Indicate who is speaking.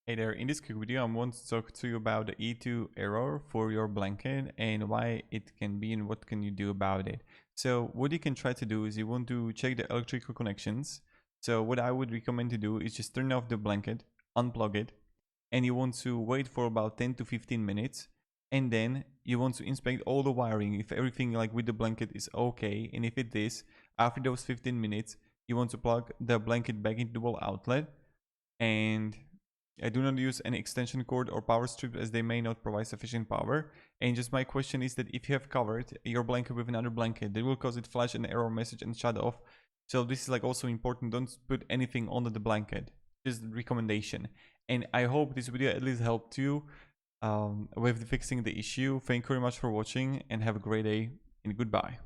Speaker 1: Hey there, in this quick video I want to talk to you about the E2 error for your blanket and why it can be and what can you do about it. So what you can try to do is you want to check the electrical connections. So what I would recommend to do is just turn off the blanket, unplug it, and you want to wait for about 10 to 15 minutes, and then you want to inspect all the wiring if everything like with the blanket is okay, and if it is, after those 15 minutes you want to plug the blanket back into the wall outlet. And I do not use any extension cord or power strip as they may not provide sufficient power. And just my question is that if you have covered your blanket with another blanket, that will cause it flash an error message and shut off. So this is like also important. Don't put anything under the blanket. Just recommendation. And I hope this video at least helped you with fixing the issue. Thank you very much for watching and have a great day and goodbye.